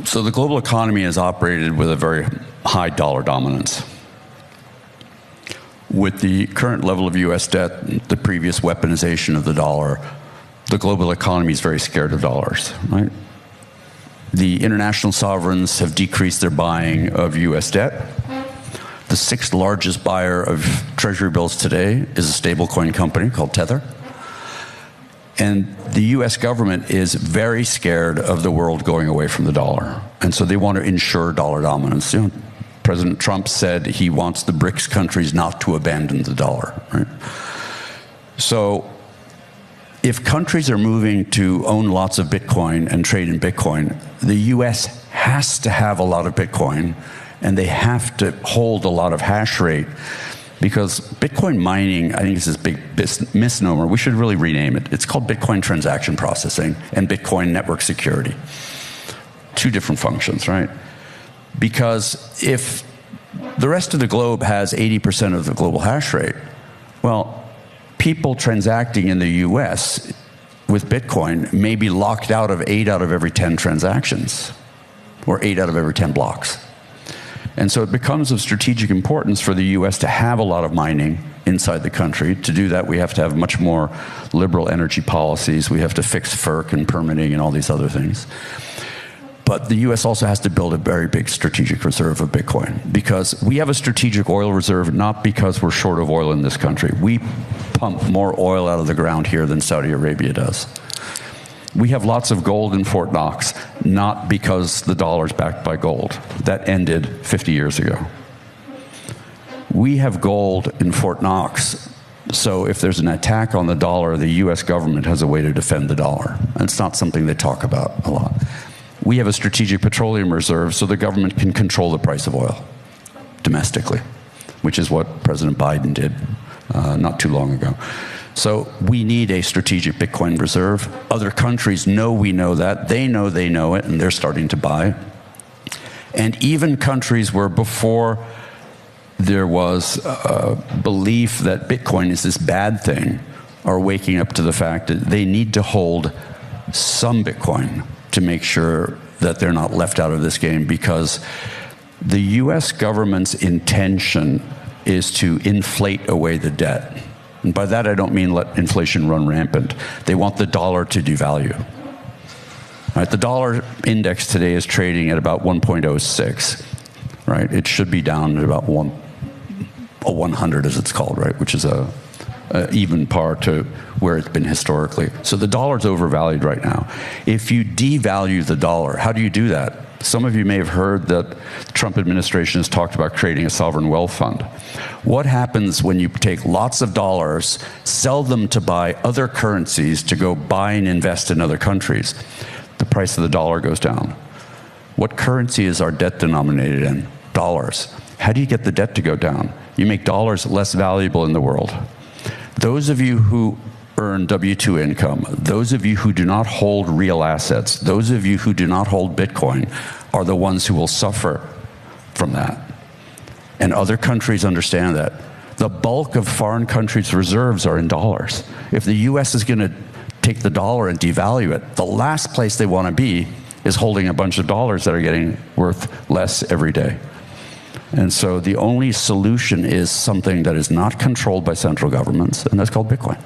So the global economy is operated with a very high dollar dominance. With the current level of US debt, the previous weaponization of the dollar, the global economy is very scared of dollars, right? The international sovereigns have decreased their buying of US debt. The sixth largest buyer of treasury bills today is a stablecoin company called Tether. And the US government is very scared of the world going away from the dollar. And so they want to ensure dollar dominance. You know, President Trump said he wants the BRICS countries not to abandon the dollar, right? So if countries are moving to own lots of Bitcoin and trade in Bitcoin, the US has to have a lot of Bitcoin, and they have to hold a lot of hash rate, because Bitcoin mining, I think, is this big misnomer. We should really rename it. It's called Bitcoin transaction processing and Bitcoin network security. Two different functions, right? Because if the rest of the globe has 80% of the global hash rate, well, people transacting in the US with Bitcoin may be locked out of 8 out of every 10 transactions, or 8 out of every 10 blocks. And so it becomes of strategic importance for the US to have a lot of mining inside the country. To do that, we have to have much more liberal energy policies. We have to fix FERC and permitting and all these other things. But the US also has to build a very big strategic reserve of Bitcoin, because we have a strategic oil reserve not because we're short of oil in this country. We pump more oil out of the ground here than Saudi Arabia does. We have lots of gold in Fort Knox, not because the dollar's backed by gold. That ended 50 years ago. We have gold in Fort Knox, so if there's an attack on the dollar, the US government has a way to defend the dollar. And it's not something they talk about a lot. We have a strategic petroleum reserve, so the government can control the price of oil domestically, which is what President Biden did not too long ago. So we need a strategic Bitcoin reserve. Other countries know we know that. They know it, and they're starting to buy. And even countries where before there was a belief that Bitcoin is this bad thing are waking up to the fact that they need to hold some Bitcoin to make sure that they're not left out of this game, because the US government's intention is to inflate away the debt. And by that, I don't mean let inflation run rampant. They want the dollar to devalue. Right? The dollar index today is trading at about 1.06, right? It should be down at about 100, as it's called, right? Which is a even par to where it's been historically. So the dollar's overvalued right now. If you devalue the dollar, how do you do that? Some of you may have heard that the Trump administration has talked about creating a sovereign wealth fund. What happens when you take lots of dollars, sell them to buy other currencies to go buy and invest in other countries? The price of the dollar goes down. What currency is our debt denominated in? Dollars. How do you get the debt to go down? You make dollars less valuable in the world. Those of you who earn W-2 income, those of you who do not hold real assets, those of you who do not hold Bitcoin are the ones who will suffer from that. And other countries understand that. The bulk of foreign countries' reserves are in dollars. If the US is going to take the dollar and devalue it, the last place they want to be is holding a bunch of dollars that are getting worth less every day. And so the only solution is something that is not controlled by central governments, and that's called Bitcoin.